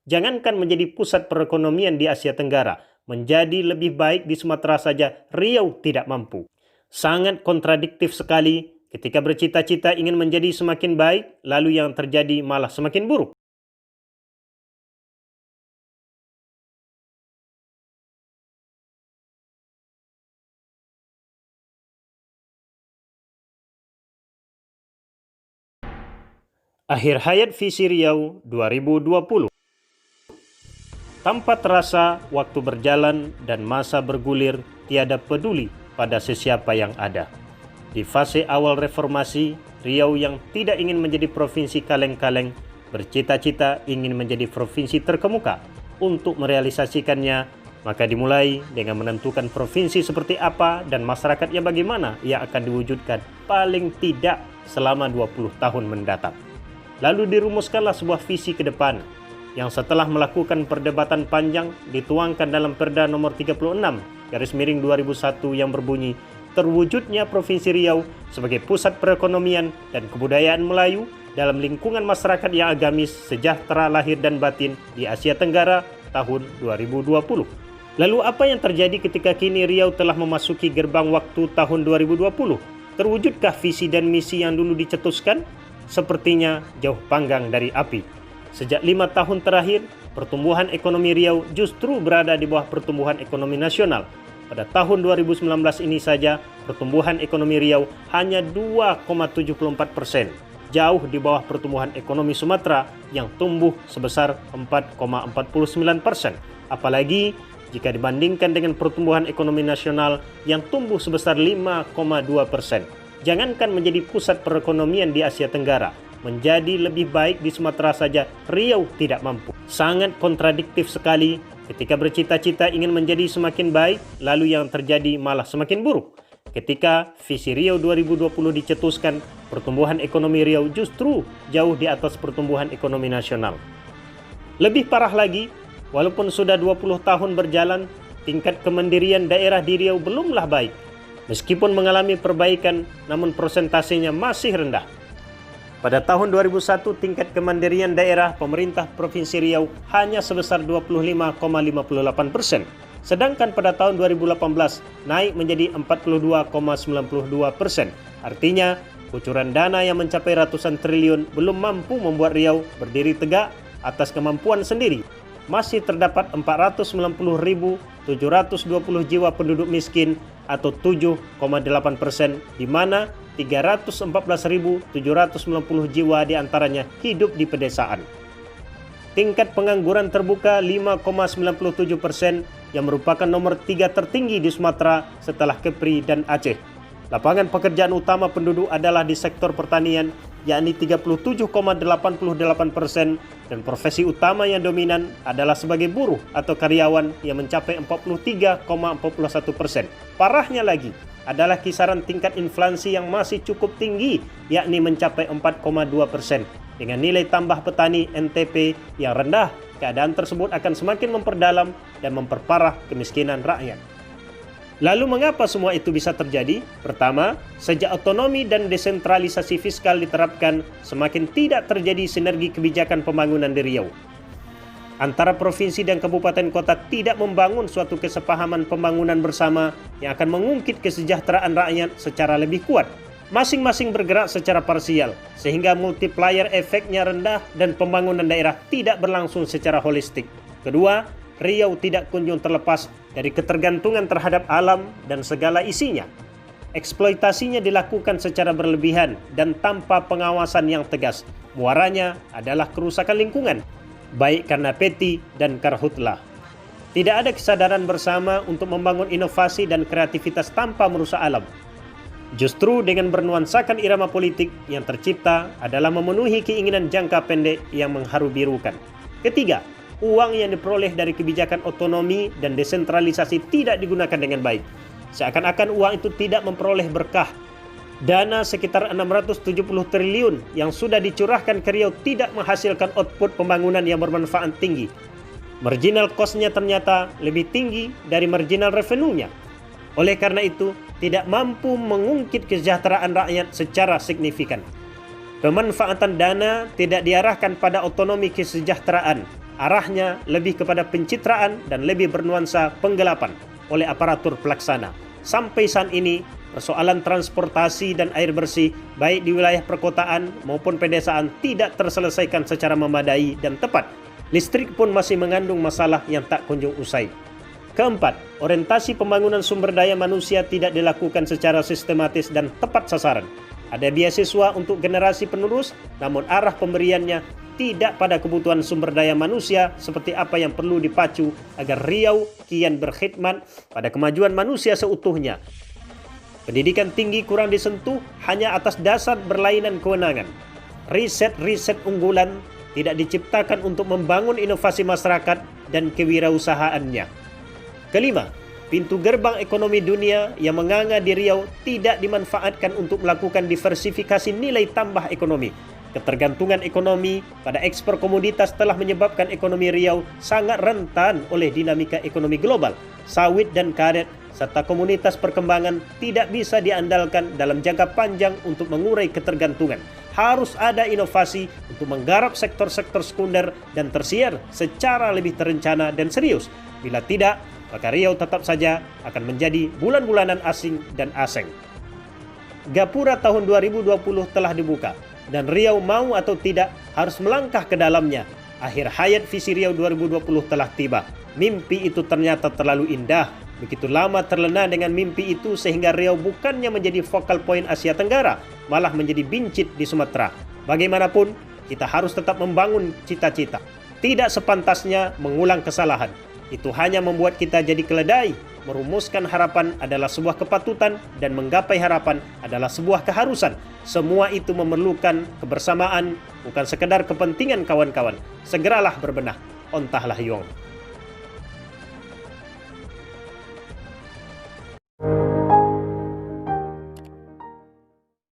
Jangankan menjadi pusat perekonomian di Asia Tenggara, menjadi lebih baik di Sumatera saja Riau tidak mampu. Sangat kontradiktif sekali ketika bercita-cita ingin menjadi semakin baik, lalu yang terjadi malah semakin buruk. Akhir hayat visi Riau 2020. Tanpa terasa, waktu berjalan dan masa bergulir tiada peduli pada sesiapa yang ada. Di fase awal reformasi, Riau yang tidak ingin menjadi provinsi kaleng-kaleng, bercita-cita ingin menjadi provinsi terkemuka. Untuk merealisasikannya, maka dimulai dengan menentukan provinsi seperti apa dan masyarakatnya bagaimana yang akan diwujudkan paling tidak selama 20 tahun mendatang. Lalu dirumuskanlah sebuah visi ke depan yang setelah melakukan perdebatan panjang dituangkan dalam Perda nomor 36/2001 yang berbunyi terwujudnya Provinsi Riau sebagai pusat perekonomian dan kebudayaan Melayu dalam lingkungan masyarakat yang agamis, sejahtera lahir dan batin di Asia Tenggara tahun 2020. Lalu apa yang terjadi ketika kini Riau telah memasuki gerbang waktu tahun 2020? Terwujudkah visi dan misi yang dulu dicetuskan? Sepertinya jauh panggang dari api. Sejak 5 tahun terakhir, pertumbuhan ekonomi Riau justru berada di bawah pertumbuhan ekonomi nasional. Pada tahun 2019 ini saja, pertumbuhan ekonomi Riau hanya 2,74%, jauh di bawah pertumbuhan ekonomi Sumatera yang tumbuh sebesar 4,49%. Apalagi jika dibandingkan dengan pertumbuhan ekonomi nasional yang tumbuh sebesar 5,2%. Jangankan menjadi pusat perekonomian di Asia Tenggara, menjadi lebih baik di Sumatera saja Riau tidak mampu. Sangat kontradiktif sekali ketika bercita-cita ingin menjadi semakin baik, lalu yang terjadi malah semakin buruk. Ketika visi Riau 2020 dicetuskan, pertumbuhan ekonomi Riau justru jauh di atas pertumbuhan ekonomi nasional. Lebih parah lagi, walaupun sudah 20 tahun berjalan, tingkat kemandirian daerah di Riau belumlah baik. Meskipun mengalami perbaikan, namun persentasenya masih rendah. Pada tahun 2001, tingkat kemandirian daerah pemerintah Provinsi Riau hanya sebesar 25,58%. Sedangkan pada tahun 2018 naik menjadi 42,92%. Artinya, kucuran dana yang mencapai ratusan triliun belum mampu membuat Riau berdiri tegak atas kemampuan sendiri. Masih terdapat 490.720 jiwa penduduk miskin atau 7,8%, di mana 314.790 jiwa diantaranya hidup di pedesaan. Tingkat pengangguran terbuka 5,97% yang merupakan nomor 3 tertinggi di Sumatera setelah Kepri dan Aceh. Lapangan pekerjaan utama penduduk adalah di sektor pertanian, yakni 37,88% dan profesi utama yang dominan adalah sebagai buruh atau karyawan yang mencapai 43,41%. Parahnya lagi adalah kisaran tingkat inflasi yang masih cukup tinggi, yakni mencapai 4,2%. Dengan nilai tambah petani NTP yang rendah, keadaan tersebut akan semakin memperdalam dan memperparah kemiskinan rakyat. Lalu mengapa semua itu bisa terjadi? Pertama, sejak otonomi dan desentralisasi fiskal diterapkan, semakin tidak terjadi sinergi kebijakan pembangunan di Riau. Antara provinsi dan kabupaten kota tidak membangun suatu kesepahaman pembangunan bersama yang akan mengungkit kesejahteraan rakyat secara lebih kuat. Masing-masing bergerak secara parsial, sehingga multiplier efeknya rendah dan pembangunan daerah tidak berlangsung secara holistik. Kedua, Riau tidak kunjung terlepas dari ketergantungan terhadap alam dan segala isinya. Eksploitasinya dilakukan secara berlebihan dan tanpa pengawasan yang tegas. Muaranya adalah kerusakan lingkungan, baik karena peti dan karhutlah. Tidak ada kesadaran bersama untuk membangun inovasi dan kreativitas tanpa merusak alam. Justru dengan bernuansakan irama politik yang tercipta adalah memenuhi keinginan jangka pendek yang mengharu-birukan. Ketiga, uang yang diperoleh dari kebijakan otonomi dan desentralisasi tidak digunakan dengan baik. Seakan-akan uang itu tidak memperoleh berkah. Dana sekitar 670 triliun yang sudah dicurahkan ke Riau tidak menghasilkan output pembangunan yang bermanfaat tinggi. Marginal cost-nya ternyata lebih tinggi dari marginal revenue-nya. Oleh karena itu, tidak mampu mengungkit kesejahteraan rakyat secara signifikan. Pemanfaatan dana tidak diarahkan pada otonomi kesejahteraan, arahnya lebih kepada pencitraan dan lebih bernuansa penggelapan oleh aparatur pelaksana. Sampai saat ini, persoalan transportasi dan air bersih baik di wilayah perkotaan maupun pedesaan tidak terselesaikan secara memadai dan tepat. Listrik pun masih mengandung masalah yang tak kunjung usai. Keempat, orientasi pembangunan sumber daya manusia tidak dilakukan secara sistematis dan tepat sasaran. Ada beasiswa untuk generasi penerus, namun arah pemberiannya tidak pada kebutuhan sumber daya manusia seperti apa yang perlu dipacu agar Riau kian berkhidmat pada kemajuan manusia seutuhnya. Pendidikan tinggi kurang disentuh hanya atas dasar berlainan kewenangan. Riset-riset unggulan tidak diciptakan untuk membangun inovasi masyarakat dan kewirausahaannya. Kelima, pintu gerbang ekonomi dunia yang menganga di Riau tidak dimanfaatkan untuk melakukan diversifikasi nilai tambah ekonomi. Ketergantungan ekonomi pada ekspor komoditas telah menyebabkan ekonomi Riau sangat rentan oleh dinamika ekonomi global. Sawit dan karet serta komunitas perkembangan tidak bisa diandalkan dalam jangka panjang untuk mengurai ketergantungan. Harus ada inovasi untuk menggarap sektor-sektor sekunder dan tersier secara lebih terencana dan serius. Bila tidak, maka Riau tetap saja akan menjadi bulan-bulanan asing dan aseng. Gapura tahun 2020 telah dibuka, dan Riau mau atau tidak harus melangkah ke dalamnya. Akhir hayat visi Riau 2020 telah tiba. Mimpi itu ternyata terlalu indah. Begitu lama terlena dengan mimpi itu sehingga Riau bukannya menjadi focal point Asia Tenggara, malah menjadi bincit di Sumatera. Bagaimanapun, kita harus tetap membangun cita-cita. Tidak sepantasnya mengulang kesalahan. Itu hanya membuat kita jadi keledai. Merumuskan harapan adalah sebuah kepatutan dan menggapai harapan adalah sebuah keharusan. Semua itu memerlukan kebersamaan, bukan sekedar kepentingan kawan-kawan. Segeralah berbenah. Ontahlah Yong.